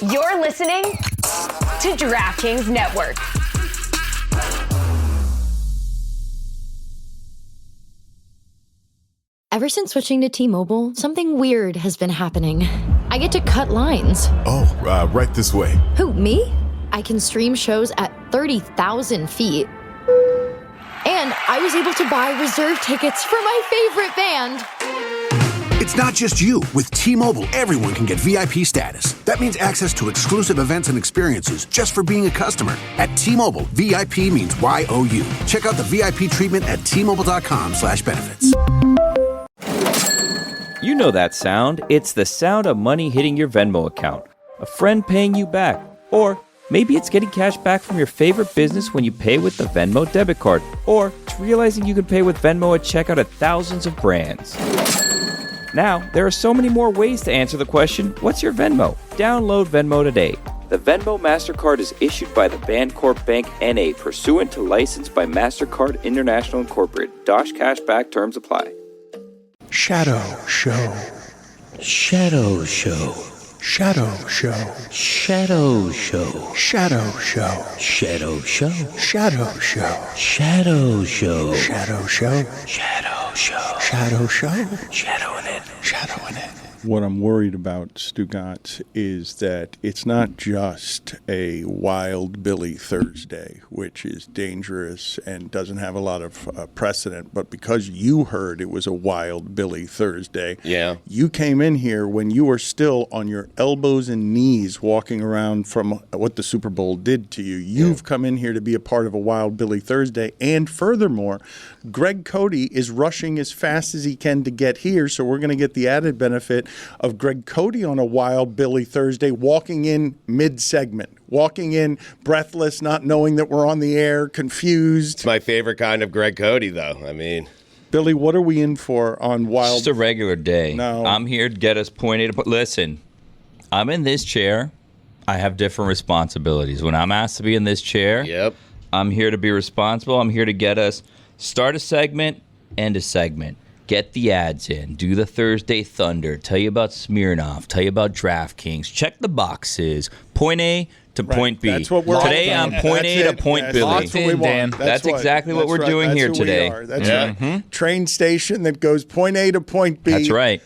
You're listening to DraftKings Network. Ever since switching to T-Mobile, something weird has been happening. I get to cut lines. Oh, right this way. Who, me? I can stream shows at 30,000 feet. And I was able to buy reserve tickets for my favorite band. It's not just you. With T-Mobile, everyone can get VIP status. That means access to exclusive events and experiences just for being a customer. At T-Mobile, VIP means YOU. Check out the VIP treatment at T-Mobile.com/benefits. You know that sound. It's the sound of money hitting your Venmo account. A friend paying you back. Or maybe it's getting cash back from your favorite business when you pay with the Venmo debit card. Or it's realizing you can pay with Venmo at checkout at thousands of brands. Now, there are so many more ways to answer the question, what's your Venmo? Download Venmo today. The Venmo MasterCard is issued by the Bancorp Bank N.A. pursuant to license by MasterCard International Incorporated. Dosh Cashback terms apply. Shadow Show. Shadow Show. Shadow Show. Shadow Show. Shadow Show. Shadow Show. Shadow Show. Shadow Show. Shadow Show. Shadow Show. Shadow Show. Shadowing it. Shadowing it. What I'm worried about, Stugotz, is that it's not just a Wild Billy Thursday, which is dangerous and doesn't have a lot of precedent, but because you heard it was a Wild Billy Thursday, you came in here when you were still on your elbows and knees walking around from what the Super Bowl did to you. You've come in here to be a part of a Wild Billy Thursday, and furthermore, Greg Cote is rushing as fast as he can to get here, so we're going to get the added benefit of Greg Cote on a Wild Billy Thursday, walking in mid-segment, walking in breathless, not knowing that we're on the air, confused. It's my favorite kind of Greg Cote, though. I mean, Billy, what are we in for on Wild? Just a regular day. No. I'm here to get us point A to point. Listen, I'm in this chair. I have different responsibilities. When I'm asked to be in this chair, I'm here to be responsible. I'm here to get us start a segment, end a segment. Get the ads in. Do the Thursday Thunder. Tell you about Smirnoff. Tell you about DraftKings. Check the boxes. Point A to point B. That's what we're today. I'm point A to point Billy. That's what we want. That's exactly what we're doing here today. That's right. Train station that goes point A to point B. That's right.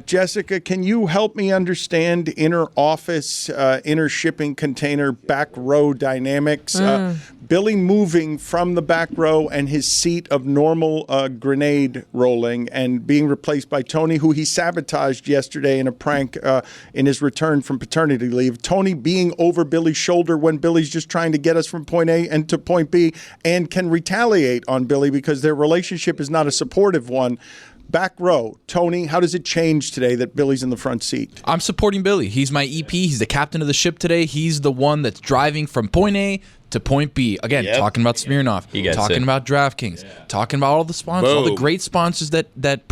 Jessica, can you help me understand inner office, inner shipping container, back row dynamics? Billy moving from the back row and his seat of normal grenade rolling and being replaced by Tony, who he sabotaged yesterday in a prank in his return from paternity leave. Tony being over Billy's shoulder when Billy's just trying to get us from point A and to point B and can retaliate on Billy because their relationship is not a supportive one. Back row, Tony, how does it change today that Billy's in the front seat? I'm supporting Billy. He's my EP. He's the captain of the ship today. He's the one that's driving from point A to point B. Again, talking about Smirnoff, talking about DraftKings, talking about all the sponsors, all the great sponsors that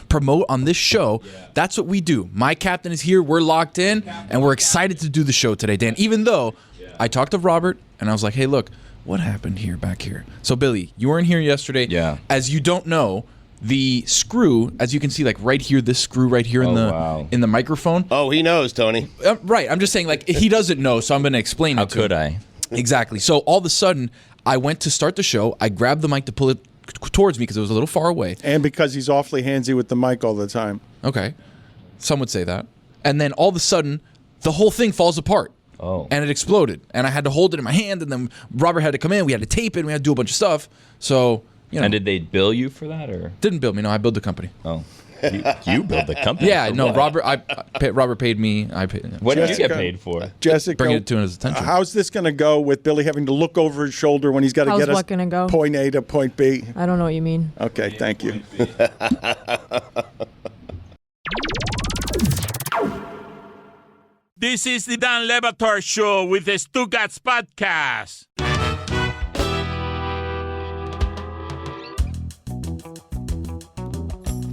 promote on this show. That's what we do. My captain is here. We're locked in, and we're excited to do the show today, Dan. Even though I talked to Robert, and I was like, hey, look, what happened here back here? So, Billy, you weren't here yesterday. Yeah. As you don't know, the screw, as you can see, like right here, this screw right here in the microphone. Oh, he knows, Tony. Right. I'm just saying, like, he doesn't know, so I'm going to explain it to him. How could I? Exactly. So all of a sudden, I went to start the show. I grabbed the mic to pull it towards me because it was a little far away. And because he's awfully handsy with the mic all the time. Okay. Some would say that. And then all of a sudden, the whole thing falls apart. Oh. And it exploded. And I had to hold it in my hand, and then Robert had to come in. We had to tape it, and we had to do a bunch of stuff. So... And did they bill you for that, or didn't bill me? No, I billed the company. Oh, you billed the company? Yeah, no. What? Robert paid me. I paid. What did you get paid for? Jessica, bringing it to his attention. How's this going to go with Billy having to look over his shoulder when he's got to get us point A to point B? I don't know what you mean. Okay, thank you. This is the Dan Le Batard Show with the Stugotz podcast.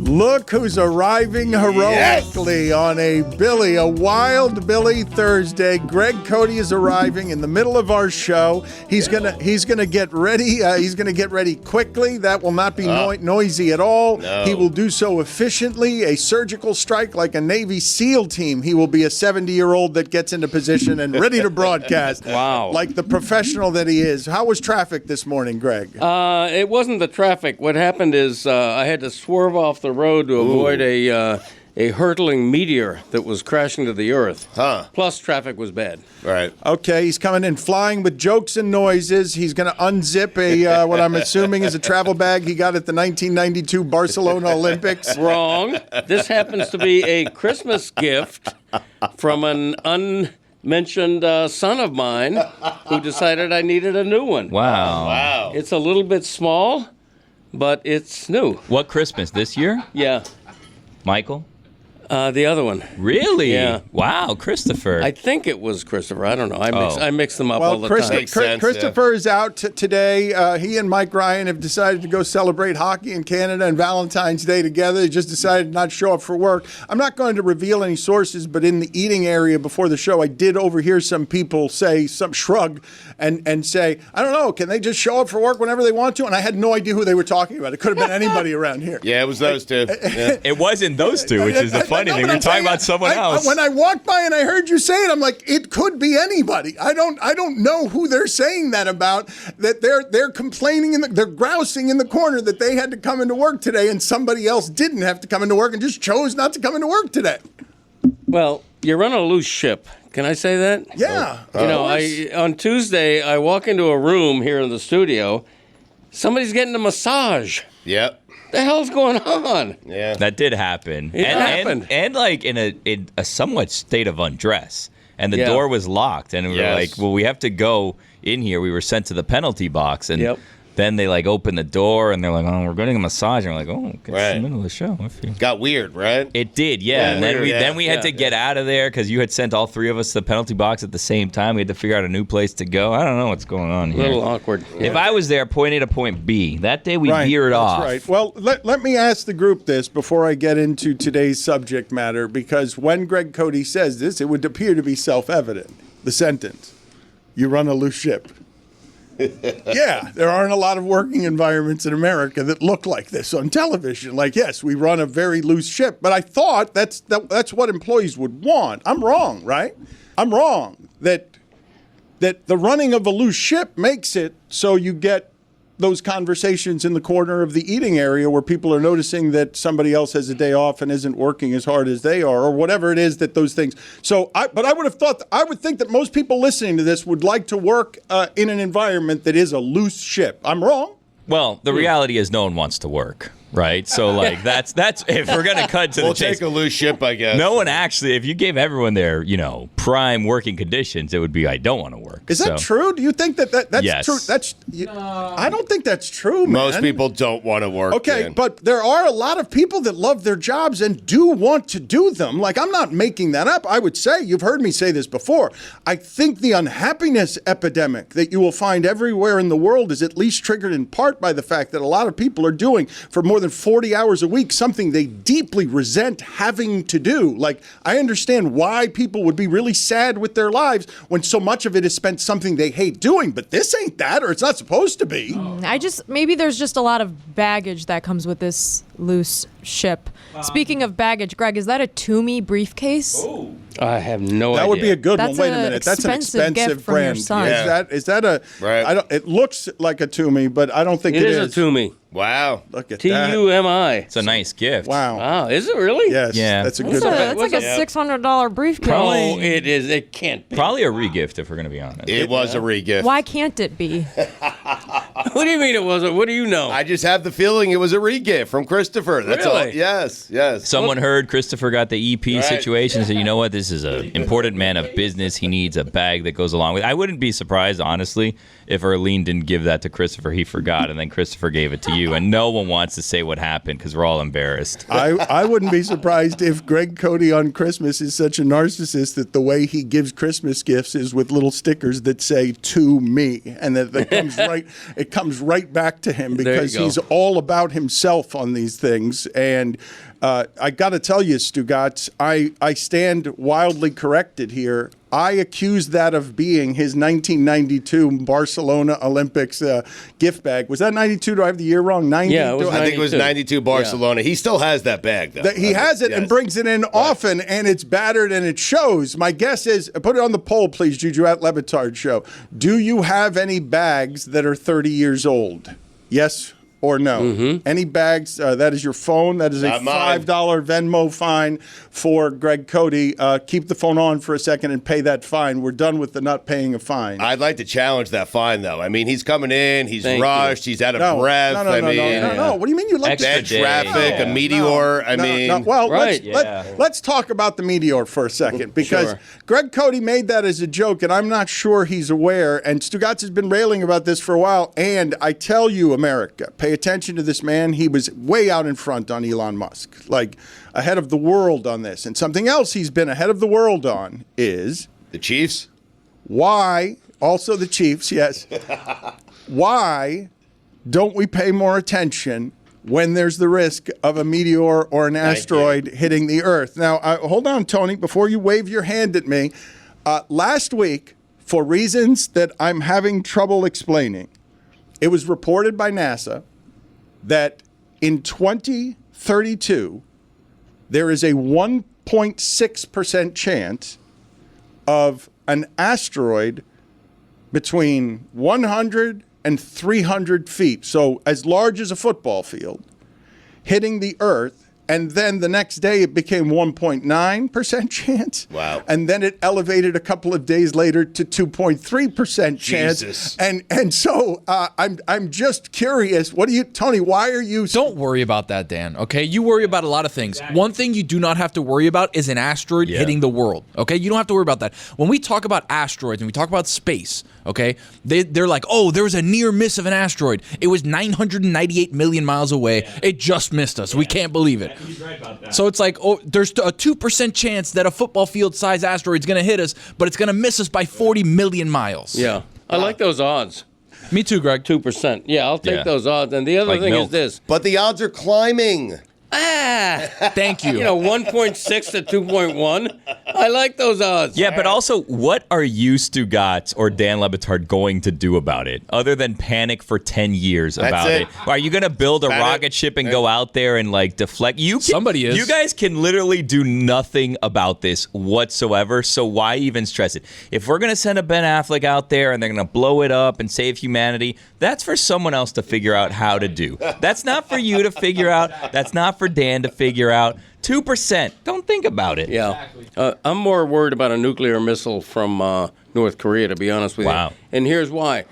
Look who's arriving heroically on a wild Billy Thursday. Greg Cote is arriving in the middle of our show. He's gonna get ready. He's gonna get ready quickly. That will not be noisy at all. No. He will do so efficiently. A surgical strike like a Navy SEAL team. He will be a 70-year-old that gets into position and ready to broadcast. Wow. Like the professional that he is. How was traffic this morning, Greg? It wasn't the traffic. What happened is I had to swerve off the road to avoid a hurtling meteor that was crashing to the earth. Plus, traffic was bad. Right. Okay, he's coming in flying with jokes and noises. He's going to unzip a what I'm assuming is a travel bag he got at the 1992 Barcelona Olympics. Wrong. This happens to be a Christmas gift from an unmentioned son of mine who decided I needed a new one. Wow. It's a little bit small, but it's new. What Christmas? This year? Yeah. Michael? The other one. Really? Yeah. Wow, Christopher. I think it was Christopher. I don't know. I mix them up all the time. Christopher is out today. He and Mike Ryan have decided to go celebrate hockey in Canada and Valentine's Day together. They just decided not to show up for work. I'm not going to reveal any sources, but in the eating area before the show, I did overhear some people shrug and say, I don't know, can they just show up for work whenever they want to? And I had no idea who they were talking about. It could have been anybody around here. Yeah, it was those two. Yeah. It wasn't those two, which is the funny thing. We were talking about someone else. When I walked by and I heard you say it, I'm like, it could be anybody. I don't know who they're saying that about. That they're complaining they're grousing in the corner that they had to come into work today and somebody else didn't have to come into work and just chose not to come into work today. Well, you run a loose ship. Can I say that? Yeah. On Tuesday, I walk into a room here in the studio. Somebody's getting a massage. Yep. The hell's going on? Yeah. That did happen. It happened. And like in a somewhat state of undress. And the Yeah. door was locked. And we were Yes. like, well, we have to go in here. We were sent to the penalty box. And Yep. then they like open the door and they're like, oh, we're getting a massage. And we're like, oh, okay, it's Right. the middle of the show. Got weird, right? It did, yeah. And then we had to get out of there because you had sent all three of us to the penalty box at the same time. We had to figure out a new place to go. I don't know what's going on A here. little awkward. If I was there, point A to point B. That day we veered off. That's right. Well, let me ask the group this before I get into today's subject matter, because when Greg Cote says this, it would appear to be self-evident. The sentence, you run a loose ship. Yeah, there aren't a lot of working environments in America that look like this on television. Like, yes, we run a very loose ship, but I thought that's what employees would want. I'm wrong, right? I'm wrong that the running of a loose ship makes it so you get those conversations in the corner of the eating area where people are noticing that somebody else has a day off and isn't working as hard as they are, or whatever it is that those things. So, I would think that most people listening to this would like to work in an environment that is a loose ship. I'm wrong. Well, the reality is no one wants to work, right? So, like, that's if we're going to cut to We'll the chase. take a loose ship, I guess. No one actually, if you gave everyone their, prime working conditions, it would be, I don't want to work. Is that true? Do you think that's Yes. true? I don't think that's true, man. Most people don't want to work. Okay, Dan. but there are a lot of people that love their jobs and do want to do them. Like, I'm not making that up. I would say, you've heard me say this before, I think the unhappiness epidemic that you will find everywhere in the world is at least triggered in part by the fact that a lot of people are doing for more than 40 hours a week something they deeply resent having to do. Like, I understand why people would be really sad with their lives when so much of it is spent something they hate doing, but this ain't that, or it's not supposed to be. Maybe there's just a lot of baggage that comes with this loose ship. Speaking of baggage, Greg, is that a Toomey briefcase? Oh. I have no idea. That would be a good That's one. Wait a minute. That's an expensive expensive gift from your brand. son. Yeah. Is that a? Right. It looks like a Toomey, but I don't think it is a Toomey. Wow. Look at that. T-U-M-I. It's a nice gift. Wow. Wow, is it really? Yes. Yeah. That's a That's good one. that's like a $600 briefcase. No, it is. It can't be. Probably a regift, if we're going to be honest. It was a re-gift. Why can't it be? What do you mean it wasn't? What do you know? I just have the feeling it was a re-gift from Christopher. That's all. Really? Yes. Someone heard Christopher got the EP Right. situation, so you know what? This is an important man of business. He needs a bag that goes along with it. I wouldn't be surprised, honestly, if Erlene didn't give that to Christopher. He forgot, and then Christopher gave it to you. And no one wants to say what happened because we're all embarrassed. I wouldn't be surprised if Greg Cote on Christmas is such a narcissist that the way he gives Christmas gifts is with little stickers that say "to me," and that comes right. It comes right back to him There you because go. he's all about himself on these things. And I got to tell you, Stugotz, I stand wildly corrected here. I accuse that of being his 1992 Barcelona Olympics gift bag. Was that 92? Do I have the year wrong? 90? Yeah, it was I think it was 92 Barcelona. He still has that bag, though. He has it and brings it in often, and it's battered and it shows. My guess is, put it on the poll, please, Juju, at Le Batard Show. Do you have any bags that are 30 years old? Yes or no? Any bags? That is your phone. That is a $5 Venmo fine for Greg Cote. Keep the phone on for a second and pay that fine. We're done with the not paying a fine. I'd like to challenge that fine, though. I mean, he's coming in, he's rushed, he's out of breath. No. What do you mean you like bad traffic, a meteor? Well, Right. let's talk about the meteor for a second because Greg Cote made that as a joke, and I'm not sure he's aware. And Stugotz has been railing about this for a while. And I tell you, America, pay attention to this man. He was way out in front on Elon Musk, like ahead of the world on this. And something else he's been ahead of the world on is the Chiefs. Why? Also the Chiefs, yes. Why don't we pay more attention when there's the risk of a meteor or an asteroid hitting the Earth? Now, hold on, Tony, before you wave your hand at me. Last week, for reasons that I'm having trouble explaining, it was reported by NASA that in 2032, there is a 1.6% chance of an asteroid between 100 and 300 feet, so as large as a football field, hitting the Earth. And then the next day it became 1.9% chance. Wow. And then it elevated a couple of days later to 2.3% chance. Jesus. And so I'm just curious, Tony, why are you... Don't worry about that, Dan, okay? You worry about a lot of things. One thing you do not have to worry about is an asteroid hitting the world, okay? You don't have to worry about that. When we talk about asteroids and we talk about space, okay, they're like, oh, there was a near miss of an asteroid. It was 998 million miles away. It just missed us. We can't believe it. He's right about that. So it's like, oh, there's a 2% chance that a football field-sized asteroid is going to hit us, but it's going to miss us by 40 million miles. Yeah. I like those odds. Me too, Greg. 2%. Yeah, I'll take those odds. And the other thing is this. But the odds are climbing. Thank you. 1.6 to 2.1. I like those odds. Yeah, but also, what are you, Stugotz, or Dan Le Batard going to do about it, other than panic for 10 years about it? Are you going to build a rocket ship and go out there and, like, deflect? Somebody is. You guys can literally do nothing about this whatsoever, so why even stress it? If we're going to send a Ben Affleck out there and they're going to blow it up and save humanity, that's for someone else to figure out how to do. That's not for you to figure out. That's not for Dan to figure out. 2%. Don't think about it. Yeah. I'm more worried about a nuclear missile from North Korea, to be honest with you. And here's why.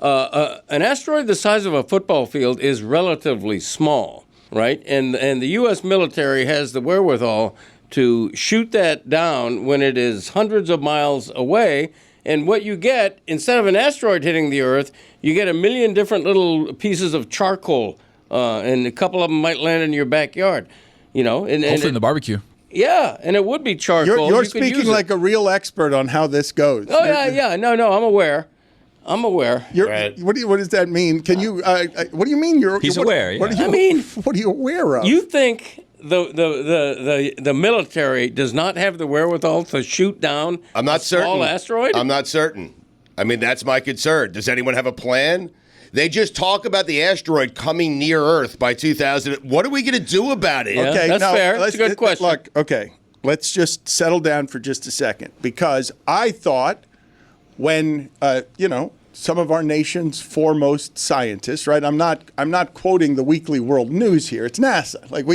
An asteroid the size of a football field is relatively small, right? And the U.S. military has the wherewithal to shoot that down when it is hundreds of miles away. And what you get, instead of an asteroid hitting the Earth, you get a million different little pieces of charcoal, and a couple of them might land in your backyard. Hopefully in the barbecue. Yeah, and it would be charcoal. You're speaking like a real expert on how this goes. Oh, yeah. No, I'm aware. What does that mean? Can you? What do you mean? He's aware. What are you aware of? You think the military does not have the wherewithal to shoot down a small asteroid? I'm not certain. I mean, that's my concern. Does anyone have a plan? They just talk about the asteroid coming near Earth by 2000. What are we going to do about it? Yeah, okay, that's fair. That's a good question. Look, okay, let's just settle down for just a second, because I thought when some of our nation's foremost scientists, right? I'm not quoting the Weekly World News here. It's NASA. Like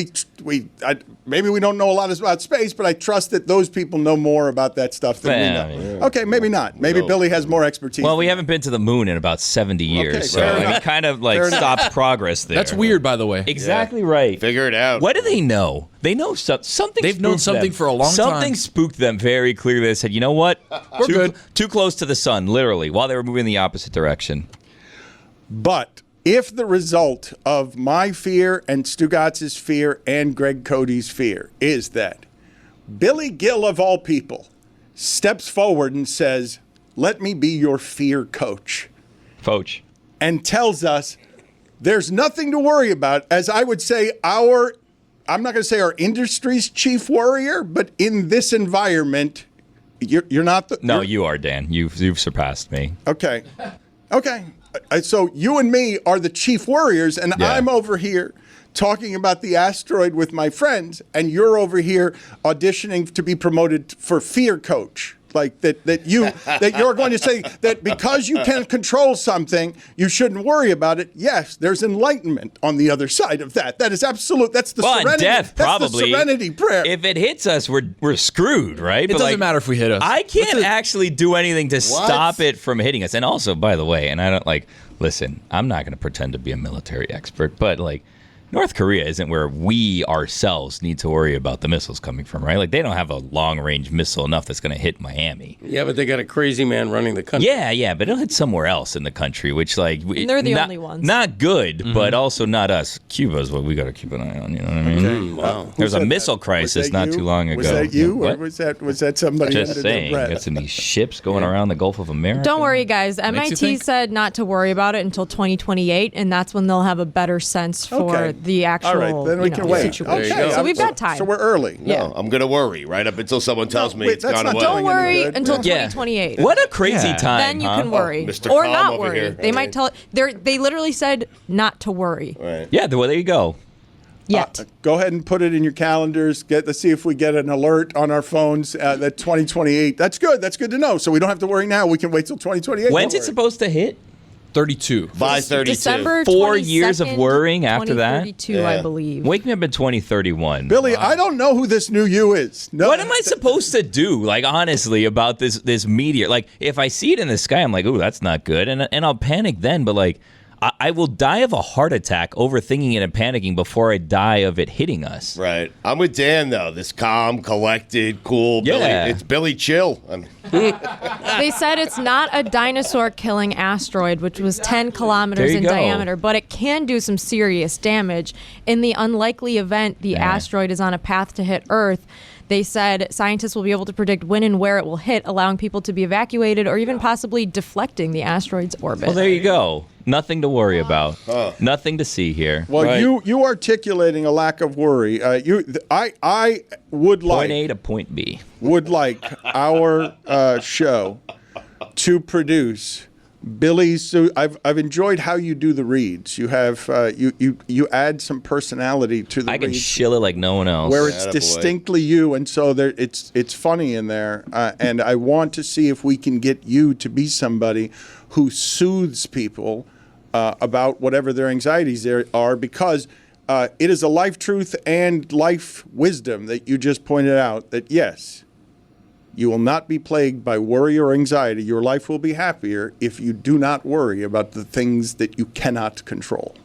maybe we don't know a lot about space, but I trust that those people know more about that stuff than we know. Okay, maybe not. Maybe Billy has more expertise. Well, we haven't been to the moon in about 70 years, Okay, so fair it enough. kind of like stops progress there. That's weird, by the way. Exactly right. Figure it out. What do they know? They know something. They've known something for a long time. Something spooked them very clearly. They said, you know what? We're good. Too close to the sun, literally, while they were moving in the opposite direction. But if the result of my fear and Stugotz's fear and Greg Cote's fear is that Billy Gill, of all people, steps forward and says, let me be your fear coach. Foch. and tells us there's nothing to worry about, as I would say I'm not going to say our industry's chief worrier, but in this environment, you're not the... No, you are, Dan. You've surpassed me. Okay. So you and me are the chief worriers, and I'm over here talking about the asteroid with my friends, and you're over here auditioning to be promoted for fear coach. Like that you're going to say that because you can't control something, you shouldn't worry about it. Yes, there's enlightenment on the other side of that. That is absolute. That's the serenity. Death, probably. That's the serenity prayer. If it hits us, we're screwed, right? It doesn't matter if we hit us. I can't actually do anything to stop it from hitting us. And also, by the way, and I don't listen, I'm not going to pretend to be a military expert, but North Korea isn't where we ourselves need to worry about the missiles coming from, right? Like, they don't have a long-range missile enough that's going to hit Miami. Yeah, but they got a crazy man running the country. Yeah, but it'll hit somewhere else in the country, which, and they're the only ones. Not good, but also not us. Cuba's what we got to keep an eye on, you know what I mean? Okay. Wow. There was a missile crisis not too long ago. Was that you, what? or was that somebody Just under saying, the breath? got some these ships going around the Gulf of America. Don't worry, guys. MIT said not to worry about it until 2028, and that's when they'll have a better sense for the actual. All right, then we can wait. Okay, so we've got time. So we're early. No, I'm going to worry right up until someone tells me it's gone away. Don't worry until 2028. What a crazy time. Then you can worry. Mr. Or Calm not over worry. here. They might tell. They literally said not to worry. Right. Yeah, well, there you go. Yet. Go ahead and put it in your calendars. Let's see if we get an alert on our phones that 2028. That's good. That's good to know. So we don't have to worry now. We can wait till 2028. When's it supposed to hit? 32. By 32. December 4 years of worrying after that? 2032, I believe. Wake me up in 2031. Billy, I don't know who this new you is. No. What am I supposed to do, honestly, about this meteor? If I see it in the sky, I'm like, ooh, that's not good. And I'll panic then, but, I will die of a heart attack overthinking it and panicking before I die of it hitting us. Right. I'm with Dan, though. This calm, collected, cool Billy. It's Billy Chill. They said it's not a dinosaur-killing asteroid, which was 10 kilometers in diameter, but it can do some serious damage. In the unlikely event the asteroid is on a path to hit Earth, they said scientists will be able to predict when and where it will hit, allowing people to be evacuated or even possibly deflecting the asteroid's orbit. Well, there you go. Nothing to worry about. Nothing to see here. Well, right. you articulating a lack of worry. I would like point A to point B. Would like our show to produce Billy's. So I've enjoyed how you do the reads. You have you add some personality to the. I can reads shill it like no one else. where it's distinctly you, and so it's funny in there. And I want to see if we can get you to be somebody who soothes people about whatever their anxieties there are, because it is a life truth and life wisdom that you just pointed out that yes, you will not be plagued by worry or anxiety. Your life will be happier if you do not worry about the things that you cannot control.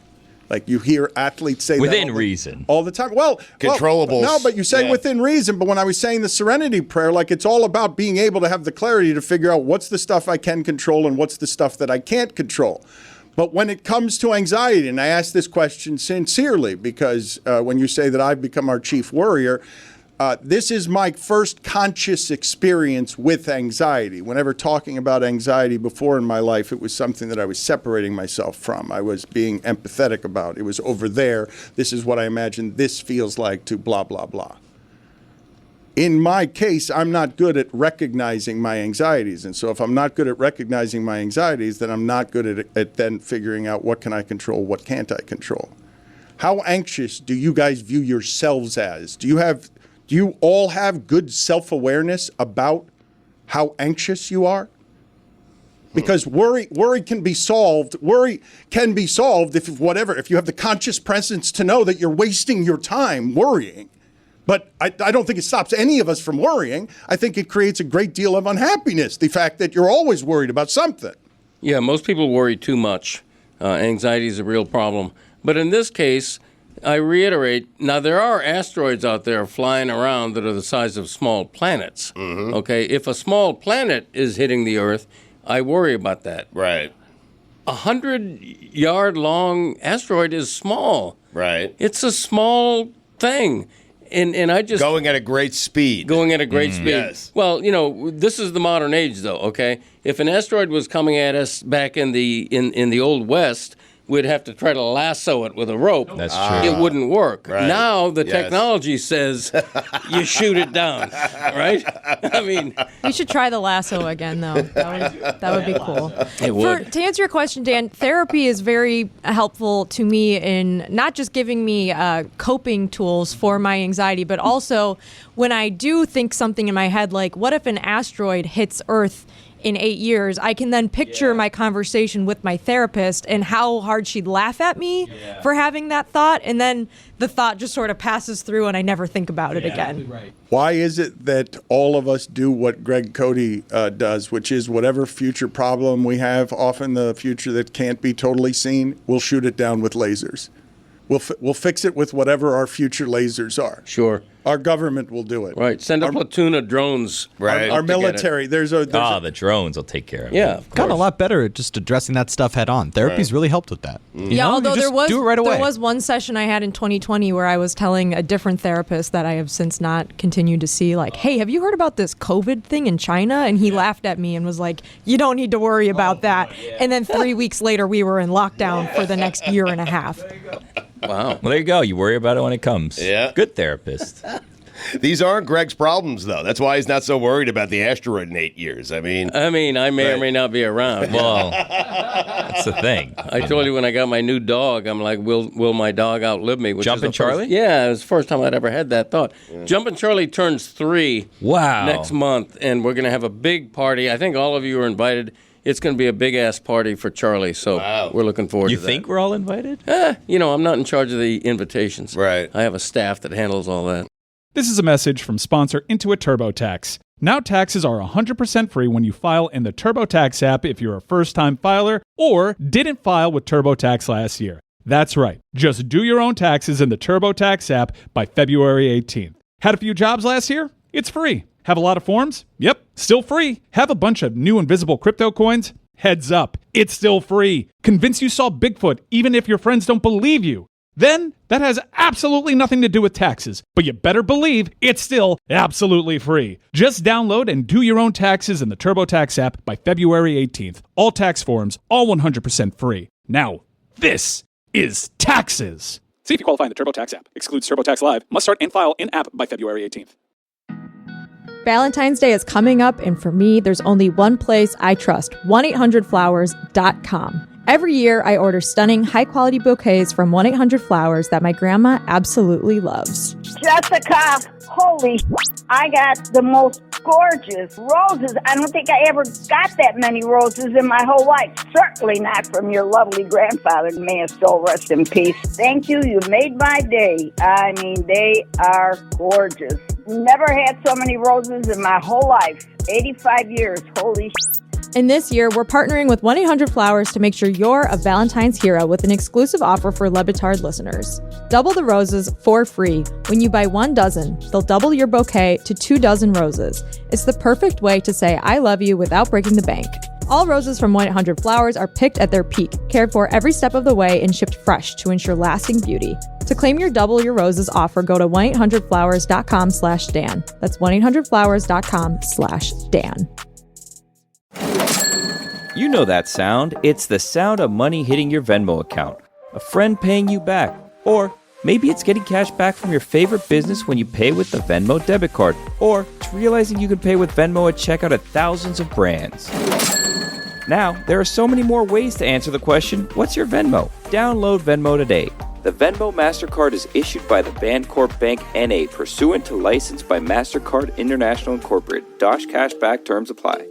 Like you hear athletes say within that reason all the time. Well, controllables. No, but you say within reason. But when I was saying the serenity prayer, it's all about being able to have the clarity to figure out what's the stuff I can control and what's the stuff that I can't control. But when it comes to anxiety, and I ask this question sincerely because when you say that I've become our chief worrier, this is my first conscious experience with anxiety. Whenever talking about anxiety before in my life, it was something that I was separating myself from. I was being empathetic about. It was over there. This is what I imagine this feels like to blah, blah, blah. In my case, I'm not good at recognizing my anxieties. And so if I'm not good at recognizing my anxieties, then I'm not good at then figuring out what can I control, what can't I control. How anxious do you guys view yourselves as? Do you all have good self-awareness about how anxious you are? Because worry can be solved. Worry can be solved if you have the conscious presence to know that you're wasting your time worrying. But I don't think it stops any of us from worrying. I think it creates a great deal of unhappiness, the fact that you're always worried about something. Yeah, most people worry too much. Anxiety is a real problem. But in this case, I reiterate, now there are asteroids out there flying around that are the size of small planets. Mm-hmm. Okay, if a small planet is hitting the Earth, I worry about that. Right. 100-yard long asteroid is small. Right. It's a small thing. And I just going at a great speed. Yes. Well, this is the modern age, though. Okay, if an asteroid was coming at us back in the Old West, we'd have to try to lasso it with a rope. That's true. It wouldn't work. Right. Now the technology says you shoot it down, right? I mean, we should try the lasso again, though. That would be cool. It would. To answer your question, Dan, therapy is very helpful to me in not just giving me coping tools for my anxiety, but also when I do think something in my head, like, what if an asteroid hits Earth in 8 years, I can then picture my conversation with my therapist and how hard she'd laugh at me for having that thought. And then the thought just sort of passes through and I never think about it again. Right. Why is it that all of us do what Greg Cote does, which is whatever future problem we have, often the future that can't be totally seen, we'll shoot it down with lasers. We'll fix it with whatever our future lasers are. Sure. Our government will do it. Right. Send a platoon of drones. Right. Our military. The drones will take care of it. Yeah. Gotten a lot better at just addressing that stuff head on. Therapy's really helped with that. Yeah, although do it right away. There was one session I had in 2020 where I was telling a different therapist that I have since not continued to see, like, hey, have you heard about this COVID thing in China? And he laughed at me and was like, you don't need to worry about that. And then 3 weeks later, we were in lockdown for the next year and a half. Wow. Well, there you go. You worry about it when it comes. Yeah. Good therapist. These aren't Greg's problems, though. That's why he's not so worried about the asteroid in 8 years. I mean, I may or may not be around. Well, that's the thing. I told you when I got my new dog, I'm like, will my dog outlive me? Jumpin' Charlie? Yeah, it was the first time I'd ever had that thought. Yeah. Jumpin' Charlie turns 3 next month, and we're going to have a big party. I think all of you are invited. It's going to be a big-ass party for Charlie, so we're looking forward to that. You think we're all invited? I'm not in charge of the invitations. Right. I have a staff that handles all that. This is a message from sponsor Intuit TurboTax. Now taxes are 100% free when you file in the TurboTax app if you're a first-time filer or didn't file with TurboTax last year. That's right. Just do your own taxes in the TurboTax app by February 18th. Had a few jobs last year? It's free. Have a lot of forms? Yep, still free. Have a bunch of new invisible crypto coins? Heads up, it's still free. Convince you saw Bigfoot even if your friends don't believe you. Then, that has absolutely nothing to do with taxes, but you better believe it's still absolutely free. Just download and do your own taxes in the TurboTax app by February 18th. All tax forms, all 100% free. Now, this is taxes. See if you qualify in the TurboTax app. Excludes TurboTax Live. Must start and file in-app by February 18th. Valentine's Day is coming up, and for me, there's only one place I trust, 1-800-Flowers.com. Every year, I order stunning, high-quality bouquets from 1-800-Flowers that my grandma absolutely loves. Jessica, holy I got the most gorgeous roses. I don't think I ever got that many roses in my whole life. Certainly not from your lovely grandfather. May his soul rest in peace. Thank you. You made my day. I mean, they are gorgeous. Never had so many roses in my whole life. 85 years. Holy And this year, we're partnering with 1-800-Flowers to make sure you're a Valentine's hero with an exclusive offer for Le Batard listeners. Double the roses for free. When you buy 1 dozen, they'll double your bouquet to 2 dozen roses. It's the perfect way to say I love you without breaking the bank. All roses from 1-800-Flowers are picked at their peak, cared for every step of the way, and shipped fresh to ensure lasting beauty. To claim your double your roses offer, go to 1-800-Flowers.com/Dan. That's 1-800-Flowers.com/Dan. You know that sound. It's the sound of money hitting your Venmo account. A friend paying you back. Or maybe it's getting cash back from your favorite business when you pay with the Venmo debit card. Or it's realizing you can pay with Venmo at checkout at thousands of brands. Now, there are so many more ways to answer the question, what's your Venmo? Download Venmo today. The Venmo MasterCard is issued by the Bancorp Bank N.A. pursuant to license by MasterCard International Incorporated. Dosh Cashback terms apply.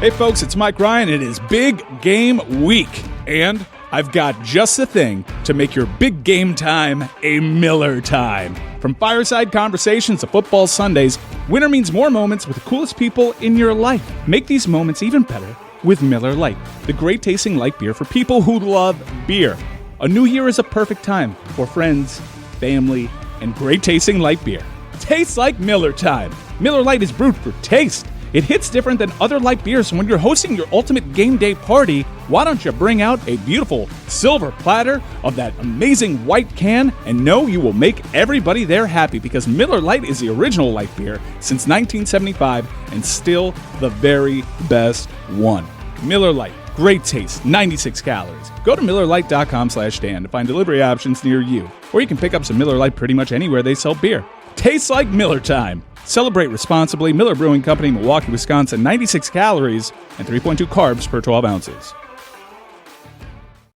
Hey folks, it's Mike Ryan. It is Big Game Week, and I've got just the thing to make your big game time a Miller time. From fireside conversations to football Sundays, winter means more moments with the coolest people in your life. Make these moments even better with Miller Lite, the great tasting light beer for people who love beer. A new year is a perfect time for friends, family, and great tasting light beer. Tastes like Miller time. Miller Lite is brewed for taste. It hits different than other light beers, so when you're hosting your ultimate game day party, why don't you bring out a beautiful silver platter of that amazing white can, and know you will make everybody there happy, because Miller Lite is the original light beer since 1975 and still the very best one. Miller Lite. Great taste, 96 calories. Go to MillerLite.com/Dan to find delivery options near you. Or you can pick up some Miller Lite pretty much anywhere they sell beer. Tastes like Miller time. Celebrate responsibly. Miller Brewing Company, Milwaukee, Wisconsin. 96 calories and 3.2 carbs per 12 ounces.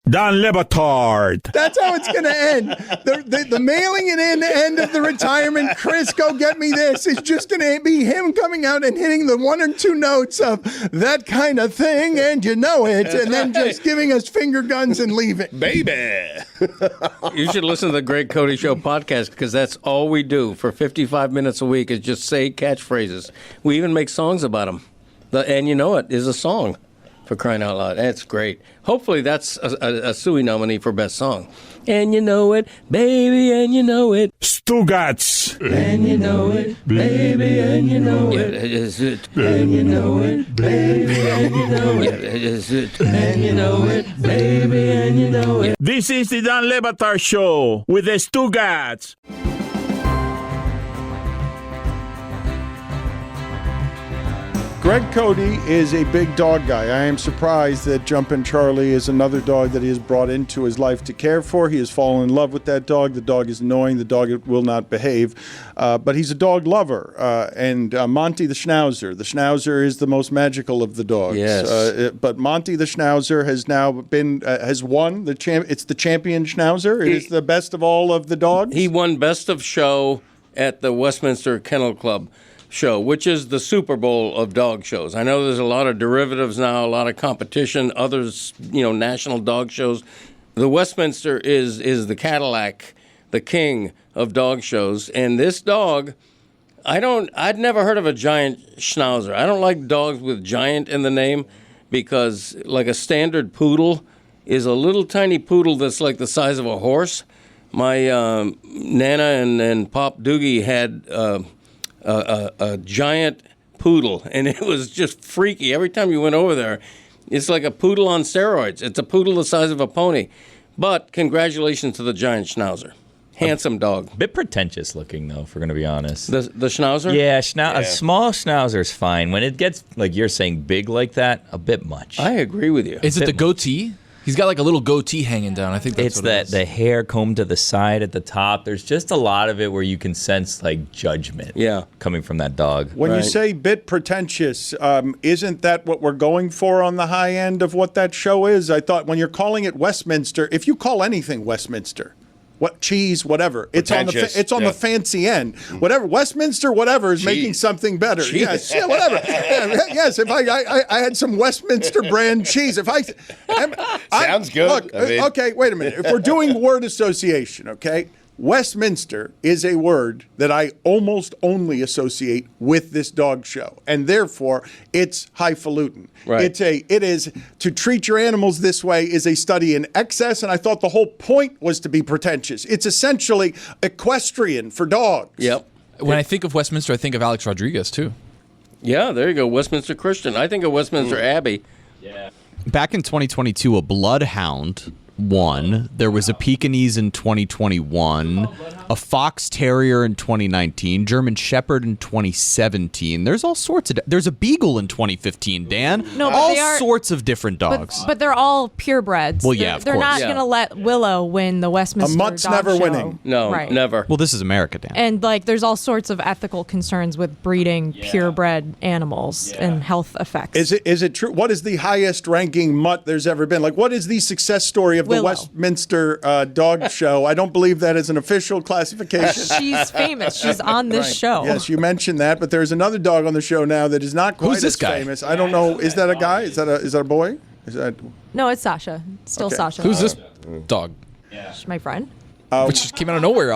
Dan Le Batard. That's how it's going to end. The mailing it in end of the retirement, Chris, go get me this, is just going to be him coming out and hitting the one or two notes of that kind of thing, and you know it, and then just giving us finger guns and leaving. Baby. You should listen to the Greg Cote Show podcast, because that's all we do for 55 minutes a week is just say catchphrases. We even make songs about them. And you know it is a song. For crying out loud. That's great. Hopefully that's a Suey nominee for Best Song. And you know it, baby, and you know it. Stugotz. And you know it, baby, and you know it. Yeah, is it. And you know it, baby, and you know it. Yeah, is it. And you know it, baby, and you know it. This is the Dan Le Batard Show with the Stugotz. Greg Cote is a big dog guy. I am surprised that Jumpin' Charlie is another dog that he has brought into his life to care for. He has fallen in love with that dog. The dog is annoying. The dog will not behave. But he's a dog lover. And Monty the Schnauzer. The Schnauzer is the most magical of the dogs. Yes. But Monty the Schnauzer has now been, has won. It's the champion Schnauzer. It is the best of all of the dogs. He won Best of Show at the Westminster Kennel Club show, which is the Super Bowl of dog shows. I know there's a lot of derivatives now, a lot of competition, others, national dog shows. The Westminster is the Cadillac, the king of dog shows. And this dog, I'd never heard of a Giant Schnauzer. I don't like dogs with giant in the name, because like a standard poodle is a little tiny poodle that's like the size of a horse. My Nana and Pop Doogie had a giant poodle, and it was just freaky. Every time you went over there, it's like a poodle on steroids. It's a poodle the size of a pony. But congratulations to the Giant Schnauzer. Handsome dog. Bit pretentious looking, though, if we're going to be honest. The Schnauzer? Yeah, a small Schnauzer's fine. When it gets, like you're saying, big like that, a bit much. I agree with you. Is it the goatee? He's got like a little goatee hanging down. I think that's what it is. The hair combed to the side at the top. There's just a lot of it where you can sense like judgment coming from that dog. When you say bit pretentious, isn't that what we're going for on the high end of what that show is? I thought when you're calling it Westminster, if you call anything Westminster, what cheese, whatever, it's on the fancy end. Whatever Westminster, whatever is making something better. Cheese. Yes, yeah, whatever. Yes, if I had some Westminster brand cheese, Sounds good. Look, okay, wait a minute. If we're doing word association, okay. Westminster is a word that I almost only associate with this dog show, and therefore it's highfalutin. Right. It is to treat your animals this way is a study in excess, and I thought the whole point was to be pretentious. It's essentially equestrian for dogs. Yep. When I think of Westminster, I think of Alex Rodriguez too. Yeah, there you go. Westminster Christian. I think of Westminster Abbey. Yeah. Back in 2022, a bloodhound won. There was a Pekingese in 2021, a Fox Terrier in 2019, German Shepherd in 2017. There's all sorts of... There's a Beagle in 2015, Dan. No, but all they are, sorts of different dogs. But they're all purebreds. Well, yeah, of they're course. not going to let Willow win the Westminster Dog mutt's never Show. winning. No, right. never. Well, this is America, Dan. And there's all sorts of ethical concerns with breeding purebred animals and health effects. Is it true? What is the highest ranking mutt there's ever been? Like, what is the success story of the Westminster Dog Show? I don't believe that is an official classification. She's famous. She's on this show. Yes, you mentioned that, but there's another dog on the show now that is not quite Who's this as guy? famous. I don't know. Is that a guy? Is that a boy? Is that? No, it's Sasha. It's still Okay. Sasha. Who's this dog? She's my friend. Which just came out of nowhere.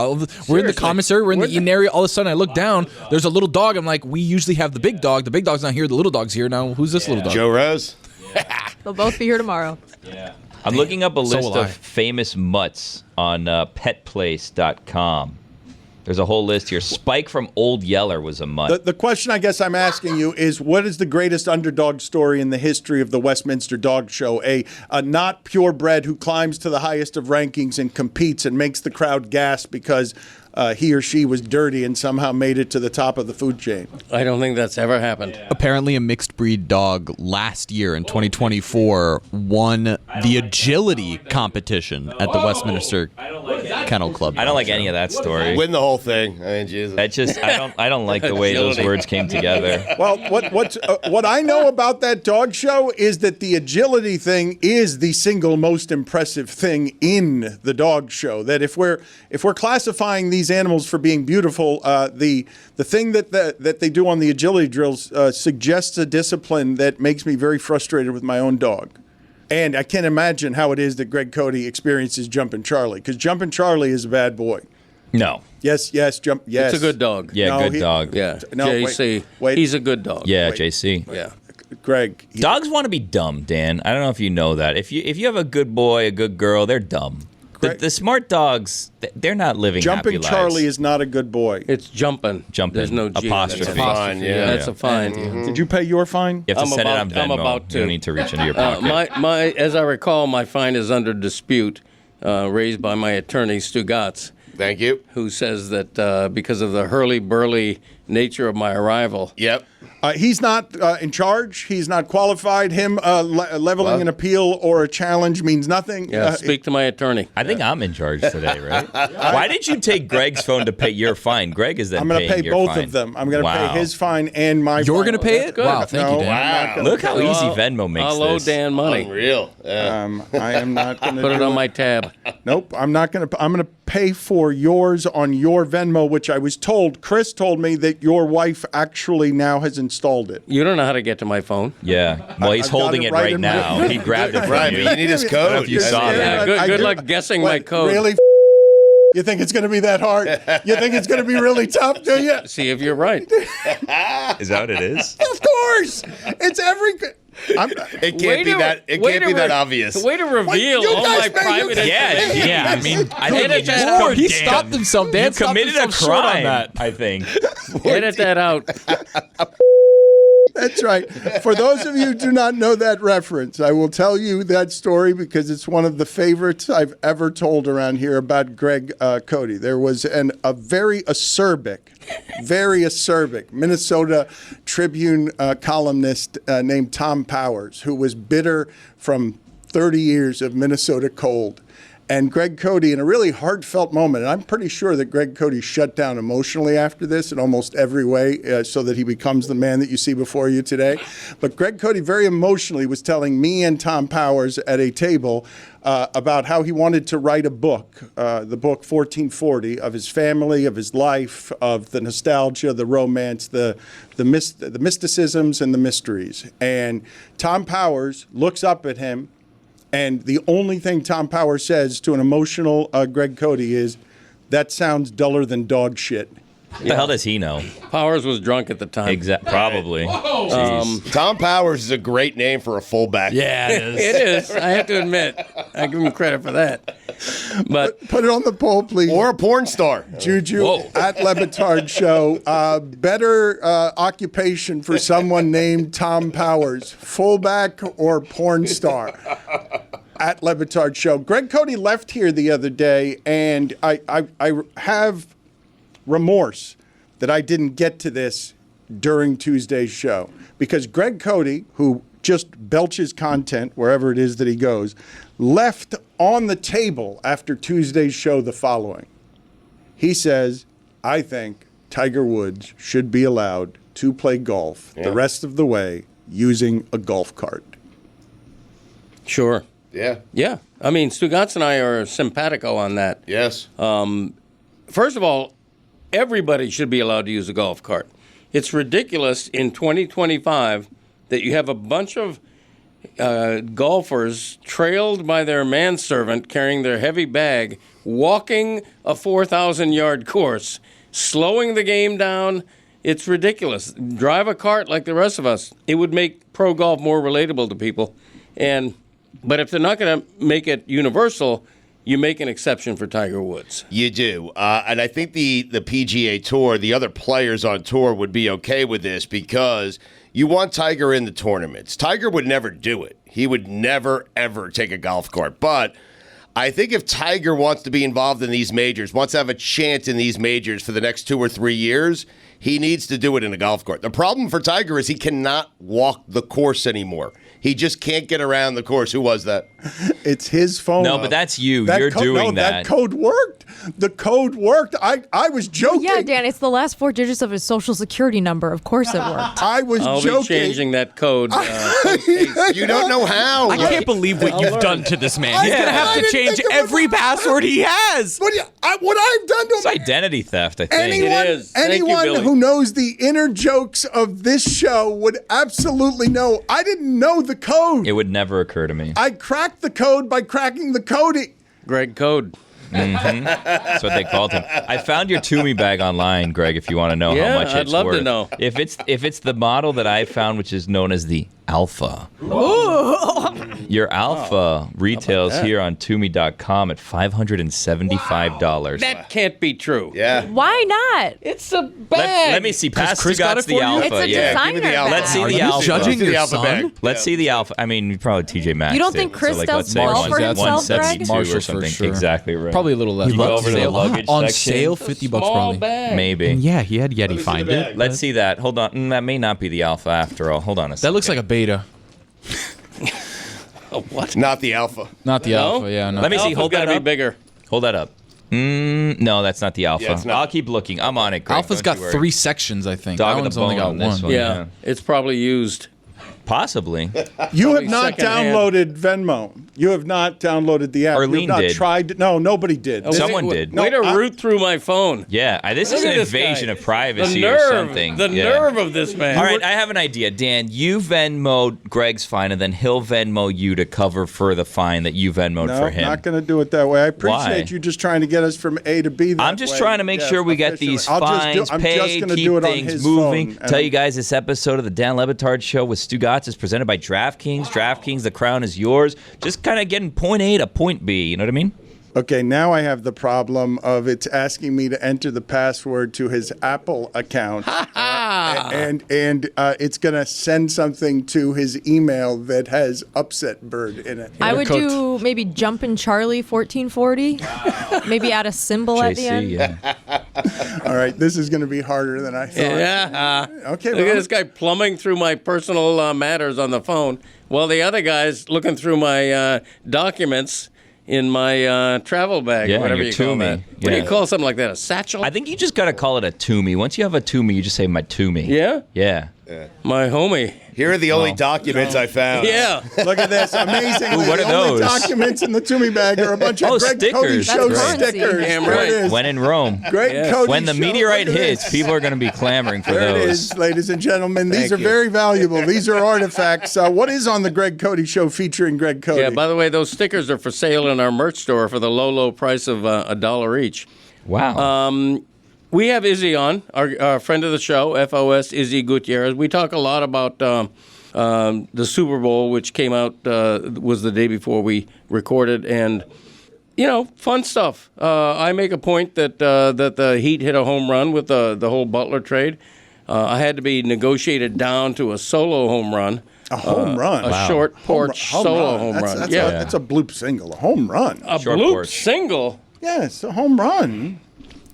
We're in the commissary. We're in the Eden area. All of a sudden, I look down. There's a little dog. I'm like, we usually have the big dog. The big dog's not here. The little dog's here. Now, who's this little dog? Joe Rose. They'll both be here tomorrow. Yeah. I'm looking up a list of famous mutts on petplace.com. There's a whole list here. Spike from Old Yeller was a mutt. The question I guess I'm asking you is, what is the greatest underdog story in the history of the Westminster Dog Show? A not purebred who climbs to the highest of rankings and competes and makes the crowd gasp because he or she was dirty and somehow made it to the top of the food chain. I don't think that's ever happened. Apparently, a mixed breed dog last year in 2024 won the agility competition at the Westminster Kennel Club. I don't like any of that story. Win the whole thing. I mean, Jesus. I don't like the way those words came together. Well, what I know about that dog show is that the agility thing is the single most impressive thing in the dog show. That if we're classifying these animals for being beautiful, the thing that they do on the agility drills suggests a discipline that makes me very frustrated with my own dog. And I can't imagine how it is that Greg Cote experiences Jumpin' Charlie, because Jumpin' Charlie is a bad boy. No. Yes. It's a good dog. Yeah, good dog. Yeah. No, JC. wait. He's a good dog. Yeah, JC. Yeah. Greg. Dogs want to be dumb, Dan. I don't know if you know that. If you have a good boy, a good girl, they're dumb. The smart dogs, they're not living happy lives. Jumping Charlie is not a good boy. It's jumping. There's no G. apostrophe. That's a fine. Yeah. That's a fine. Mm-hmm. Did you pay your fine? You have to send it on Venmo. I'm about to. You don't need to reach into your pocket. As I recall, my fine is under dispute, raised by my attorney, Stugotz. Thank you. Who says that because of the hurly-burly nature of my arrival. Yep. He's not in charge. He's not qualified. Him leveling an appeal or a challenge means nothing. Yeah, speak to my attorney. I think I'm in charge today, right? Why did you take Greg's phone to pay your fine? Greg is then I'm going to pay both fine. of them. I'm going to pay his fine and my fine. You're going to pay it? Good. Wow, thank you, Dan. Wow. Look how easy Venmo makes I'll owe this. Dan money. Unreal. Yeah. I am not going to put it on my tab. Nope, I'm not going to. I'm going to pay for yours on your Venmo, which I was told. Chris told me that your wife actually now has installed it. You don't know how to get to my phone. Yeah. Well, he's holding it right now. He grabbed it from you. You need his code. I don't know if you saw that. Good luck guessing my code. Really? You think it's going to be that hard? You think it's going to be really tough, do you? See if you're right. Is that what it is? Of course. It's every... It can't be that. It can't be that obvious. Way to reveal all my private information. Yeah. I mean, I think he stopped himself. Dan committed a crime on that. I think. Edit that out. That's right. For those of you who do not know that reference, I will tell you that story because it's one of the favorites I've ever told around here about Greg Cote. There was a very acerbic Minnesota Tribune columnist named Tom Powers, who was bitter from 30 years of Minnesota cold. And Greg Cote, in a really heartfelt moment, and I'm pretty sure that Greg Cote shut down emotionally after this in almost every way so that he becomes the man that you see before you today. But Greg Cote very emotionally was telling me and Tom Powers at a table about how he wanted to write a book, the book 1440, of his family, of his life, of the nostalgia, the romance, the mysticisms and the mysteries. And Tom Powers looks up at him, and the only thing Tom Powers says to an emotional Greg Cote is, "That sounds duller than dog shit." What the hell does he know? Powers was drunk at the time. Probably. Tom Powers is a great name for a fullback. Yeah, it is. It is. I have to admit. I give him credit for that. But put it on the poll, please. Or a porn star. Juju at Le Batard Show. Better occupation for someone named Tom Powers, fullback or porn star? At Le Batard Show. Greg Cote left here the other day, and I have remorse that I didn't get to this during Tuesday's show, because Greg Cote, who just belches content wherever it is that he goes, left on the table after Tuesday's show the following. He says, "I think Tiger Woods should be allowed to play golf the rest of the way using a golf cart." Sure. Yeah. Yeah. I mean, Stugotz and I are simpatico on that. Yes. First of all, everybody should be allowed to use a golf cart. It's ridiculous in 2025 that you have a bunch of golfers trailed by their manservant carrying their heavy bag, walking a 4,000-yard course, slowing the game down. It's ridiculous. Drive a cart like the rest of us. It would make pro golf more relatable to people. But if they're not going to make it universal, you make an exception for Tiger Woods. You do. And I think the PGA Tour, the other players on tour would be okay with this because you want Tiger in the tournaments. Tiger would never do it. He would never, ever take a golf cart. But I think if Tiger wants to be involved in these majors, wants to have a chance in these majors for the next 2 or 3 years, he needs to do it in a golf cart. The problem for Tiger is he cannot walk the course anymore. He just can't get around the course. Who was that? It's his phone. No, but that's you. You're doing that. That code worked. The code worked. I was joking. Yeah, Dan, it's the last 4 digits of his social security number. Of course it worked. I was I'll joking. be changing that code. You don't know how. I can't believe what you've done to this man. He's going to have to change every password he has. What I've done to It's identity theft, I think. Anyone who knows the inner jokes of this show would absolutely know. I didn't know the code. It would never occur to me. I cracked the code by cracking the coding. Greg Cote. Mm-hmm. That's what they called him. I found your Toomey bag online, Greg, if you want to know how much it's worth. I'd love to know. If it's the model that I found, which is known as the Alpha. Your Alpha retails here on Toomey.com at $575. That can't be true. Yeah. Why not? It's a bag. Let me see. Pass Chris got Stugotz it the for you? Alpha. It's a yeah. designer bag. Let's see Are the you Alpha. judging your Alpha son? bag. Let's see the Alpha. I mean, probably TJ Maxx. You don't did. think Chris let's does say well for himself, Greg? 172 or something. For sure. Exactly right. Probably a little less. You go over to the luggage on section. sale, $50 Small probably. bag. Maybe. And yeah, he had Yeti find it. Let's see that. Hold on. That may not be the Alpha after all. Hold on a second. That looks like a beta. What? Not the Alpha. Not the No? Alpha, yeah. Let me see. Hold that gotta up. be bigger. Hold that up. No, that's not the Alpha. Yeah, it's not. I'll keep looking. I'm on it, Greg. Alpha's Don't got you worry. 3 sections, I think. Dog that of one's the only bone got on this one. Yeah, it's probably used. Possibly. You have not secondhand. downloaded Venmo. You have not downloaded the app. Arlene you have not did. tried. No, nobody did. Someone did. Way to root through my phone. Yeah, this is Look an at this invasion guy. of privacy The or nerve, something. the Yeah. nerve of this man. All right, I have an idea. Dan, you Venmoed Greg's fine, and then he'll Venmo you to cover for the fine that you Venmoed No, for him. not going to do it that way. I appreciate Why? you just trying to get us from A to B. That I'm just way. trying to make Yes, sure we get efficiently. these I'm fines just paid, gonna keep do it on things his moving. phone, Tell and- you guys this episode of the Dan Le Batard Show with Stugotz is presented by DraftKings. DraftKings, the crown is yours. Just kind of getting point A to point B. You know what I mean? Okay, now I have the problem of it's asking me to enter the password to his Apple account, and it's going to send something to his email that has upset bird in it. I would do maybe Jumpin' Charlie 1440. Maybe add a symbol at the end. Yeah. All right, this is going to be harder than I thought. Yeah. Okay. Look at this guy plumbing through my personal matters on the phone, while the other guy's looking through my documents in my travel bag, Yeah, or whatever your you call Toomey. that. What do you Yeah. call something like that? A satchel? I think you just got to call it a Toomey. Once you have a Toomey, you just say my Toomey. Yeah? Yeah. My homie. Here are the only documents I found. Yeah. Look at this. Amazing. Ooh, what the are only those? documents in the Toomey bag are a bunch of Oh, Greg Cote stickers. Show That's currency. stickers. Damn There right. it is. When in Rome. Greg Cote When the Show. meteorite Look at hits, this. people are going to be clamoring for There it those. is, ladies and gentlemen. These Thank are you. very valuable. These are artifacts. What is on the Greg Cote Show featuring Greg Cote? Yeah, by the way, those stickers are for sale in our merch store for the low, low price of $1 each. Wow. We have Izzy on, our friend of the show, FOS Izzy Gutierrez. We talk a lot about the Super Bowl, which came out, was the day before we recorded, and, you know, fun stuff. I make a point that the Heat hit a home run with the whole Butler trade. I had to be negotiated down to a solo home run. A home run? A short porch solo home run. That's a bloop single. A home run. A bloop single? Yes, a home run.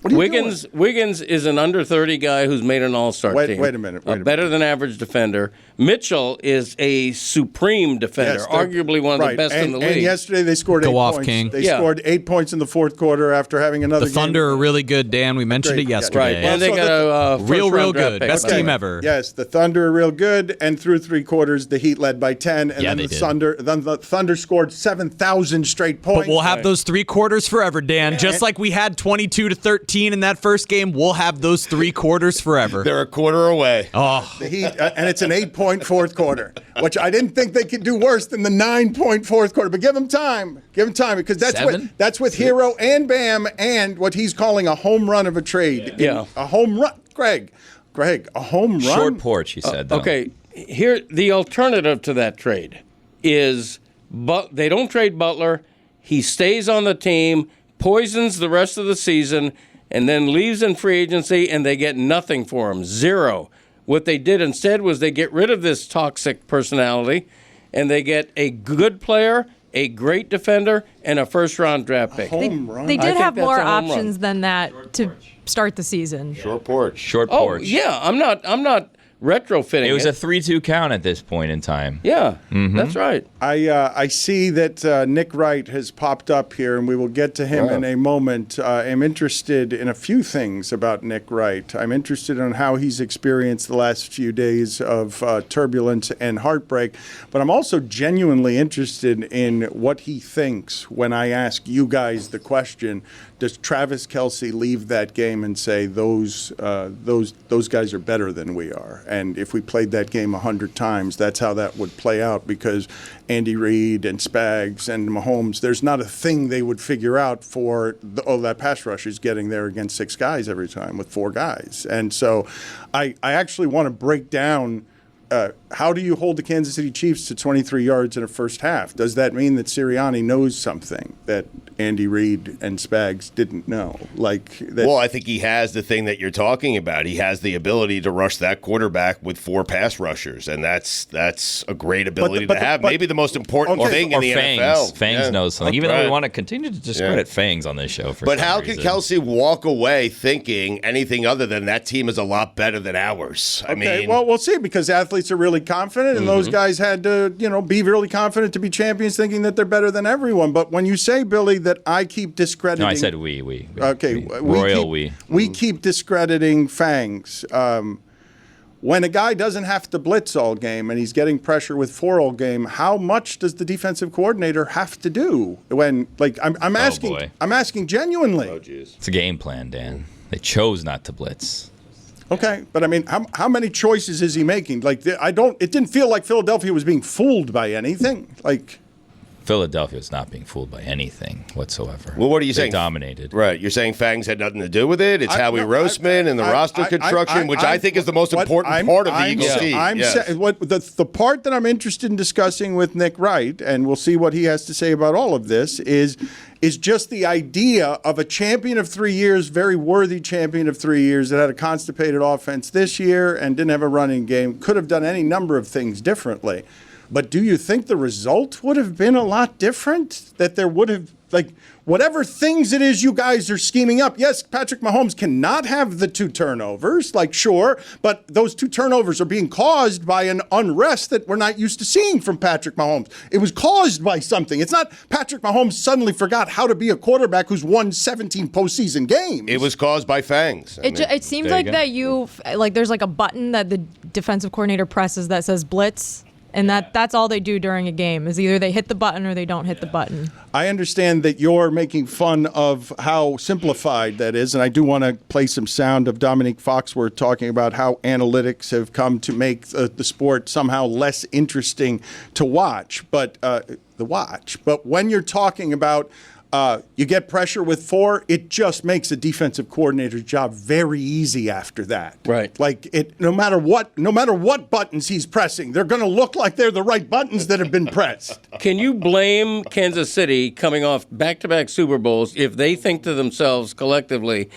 What are you Wiggins is an under 30 guy who's made an all-star team. Wait a minute. Better than average defender. Mitchell is a supreme defender, arguably one of the best in the league. And yesterday they scored 8 Go off, points. King. They scored 8 points in the fourth quarter after having another The Thunder are really good, Dan. We mentioned it yesterday. Right, and they got a real first-round draft good. pick. Best team ever. Yes, the Thunder are real good, and through 3 quarters, the Heat led by 10, and Yeah, then they the did. Thunder scored 7,000 straight points. But we'll have those 3 quarters forever, Dan. Just like we had 22-13 in that first game, we'll have those 3 quarters forever. They're a quarter away. Oh, The Heat, and it's an 8-point fourth quarter, which I didn't think they could do worse than the 9-point fourth quarter. But give them time. Give them time, because that's with Hero and Bam and what he's calling a home run of a trade. Yeah. A home run. Greg, a home run? Short porch, he said, though. Okay, here the alternative to that trade is they don't trade Butler. he stays on the team, poisons the rest of the season, and then leaves in free agency, and they get nothing for him. Zero. What they did instead was they get rid of this toxic personality, and they get a good player, a great defender, and a first-round draft pick. They did have more options than that to start the season. Short porch. Short porch. Yeah, I'm not retrofitting it. It was a 3-2 count at this point in time. Yeah, that's right. I see that Nick Wright has popped up here, and we will get to him in a moment. I'm interested in a few things about Nick Wright. I'm interested in how he's experienced the last few days of turbulence and heartbreak, but I'm also genuinely interested in what he thinks when I ask you guys the question, does Travis Kelce leave that game and say those guys are better than we are? And if we played that game 100 times, that's how that would play out, because Andy Reid and Spags and Mahomes, there's not a thing they would figure out for that pass rush is getting there against 6 guys every time with 4 guys. And so I actually want to break down how do you hold the Kansas City Chiefs to 23 yards in a first half? Does that mean that Sirianni knows something that Andy Reid and Spags didn't know? Well, I think he has the thing that you're talking about. He has the ability to rush that quarterback with 4 pass rushers, and that's a great ability to have. Maybe the most important thing in the NFL. Fangs knows something. Even though we want to continue to discredit Fangs on this show. But how can Kelce walk away thinking anything other than that team is a lot better than ours? I mean, well, we'll see, because athletes are really confident, and those guys had to, be really confident to be champions, thinking that they're better than everyone. But when you say, Billy, that I keep discrediting, no, I said we. Okay, we keep discrediting Fangs. When a guy doesn't have to blitz all game and he's getting pressure with 4 all game, how much does the defensive coordinator have to do? When I'm asking genuinely. Oh, geez. It's a game plan, Dan. They chose not to blitz. Okay, but I mean, how many choices is he making? It didn't feel like Philadelphia was being fooled by anything. Philadelphia is not being fooled by anything whatsoever. Well, what are you saying? They dominated. Right. You're saying Fangs had nothing to do with it? It's Howie Roseman and the roster construction, which I think is the most important part of the Eagles team. The part that I'm interested in discussing with Nick Wright, and we'll see what he has to say about all of this, is just the idea of a champion of 3 years, very worthy champion of 3 years, that had a constipated offense this year and didn't have a running game, could have done any number of things differently. But do you think the result would have been a lot different? That there would have, whatever things it is you guys are scheming up. Yes, Patrick Mahomes cannot have the 2 turnovers, sure, but those 2 turnovers are being caused by an unrest that we're not used to seeing from Patrick Mahomes. It was caused by something. It's not Patrick Mahomes suddenly forgot how to be a quarterback who's won 17 postseason games. It was caused by Fangs. It seems like that there's a button that the defensive coordinator presses that says blitz. And that's all they do during a game, is either they hit the button or they don't hit the button. I understand that you're making fun of how simplified that is, and I do want to play some sound of Dominique Foxworth talking about how analytics have come to make the sport somehow less interesting to watch. But when you're talking about you get pressure with 4, it just makes a defensive coordinator's job very easy after that. Right. No matter what buttons he's pressing, they're going to look like they're the right buttons that have been pressed. Can you blame Kansas City coming off back-to-back Super Bowls if they think to themselves collectively,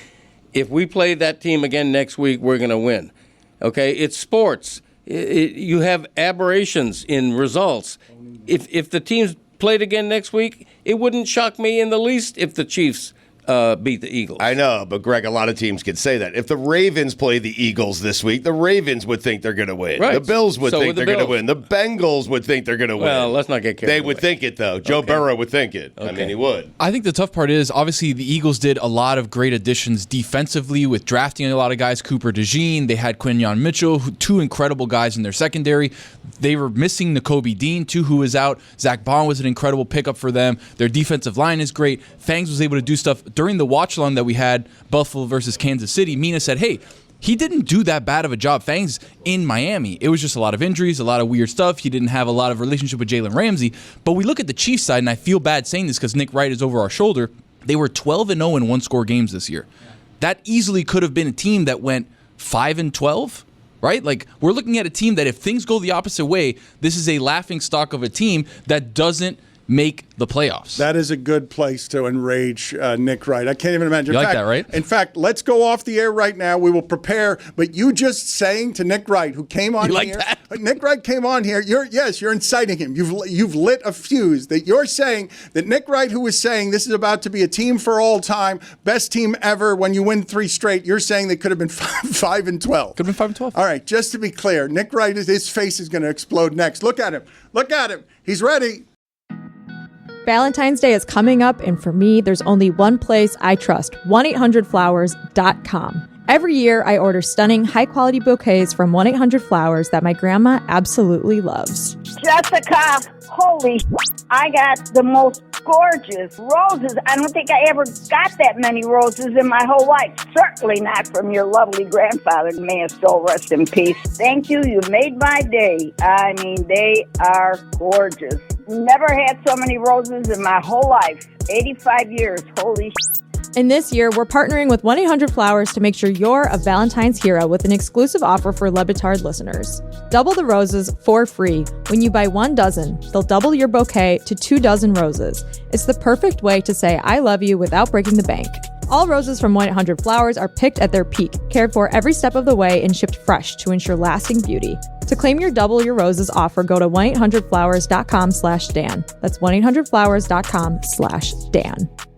if we play that team again next week, we're going to win? Okay, it's sports. You have aberrations in results. If the teams played again next week, it wouldn't shock me in the least if the Chiefs beat the Eagles. I know, but Greg, a lot of teams could say that. If the Ravens play the Eagles this week, the Ravens would think they're going to win. Right. The Bills would think they're going to win. The Bengals would think they're going to win. Well, let's not get carried They would think it, though. Joe Burrow would think it. Okay. I mean, he would. I think the tough part is, obviously, the Eagles did a lot of great additions defensively with drafting a lot of guys. Cooper DeJean, they had Quinyon Mitchell, 2 incredible guys in their secondary. They were missing Nakobe Dean, too, who was out. Zach Bond was an incredible pickup for them. Their defensive line is great. Fangs was able to do stuff. During the watch-along that we had, Buffalo versus Kansas City, Mina said, hey, he didn't do that bad of a job, Fangs, in Miami. It was just a lot of injuries, a lot of weird stuff. He didn't have a lot of relationship with Jalen Ramsey. But we look at the Chiefs side, and I feel bad saying this because Nick Wright is over our shoulder. They were 12-0 in one-score games this year. That easily could have been a team that went 5-12. Right? We're looking at a team that if things go the opposite way, this is a laughing stock of a team that doesn't make the playoffs. That is a good place to enrage Nick Wright. I can't even imagine. You like that, right? In fact, let's go off the air right now. We will prepare. But you just saying to Nick Wright, who came on here. That? Nick Wright came on here. You're inciting him. You've lit a fuse that you're saying that Nick Wright, who was saying this is about to be a team for all time, best team ever when you win 3 straight, you're saying they could have been 5-12. Could have been 5-12. All right, just to be clear, Nick Wright, his face is going to explode next. Look at him. Look at him. He's ready. Valentine's Day is coming up, and for me, there's only one place I trust, 1-800-Flowers.com. Every year, I order stunning, high-quality bouquets from 1-800-Flowers that my grandma absolutely loves. Jessica, holy I got the most gorgeous roses. I don't think I ever got that many roses in my whole life. Certainly not from your lovely grandfather. May his soul rest in peace. Thank you. You made my day. I mean, they are gorgeous. Never had so many roses in my whole life. 85 years. Holy And this year, we're partnering with 1-800-Flowers to make sure you're a Valentine's hero with an exclusive offer for Le Batard listeners. Double the roses for free. When you buy 1 dozen, they'll double your bouquet to 2 dozen roses. It's the perfect way to say I love you without breaking the bank. All roses from 1-800-Flowers are picked at their peak, cared for every step of the way, and shipped fresh to ensure lasting beauty. To claim your double your roses offer, go to 1-800-Flowers.com/Dan. That's 1-800-Flowers.com/Dan.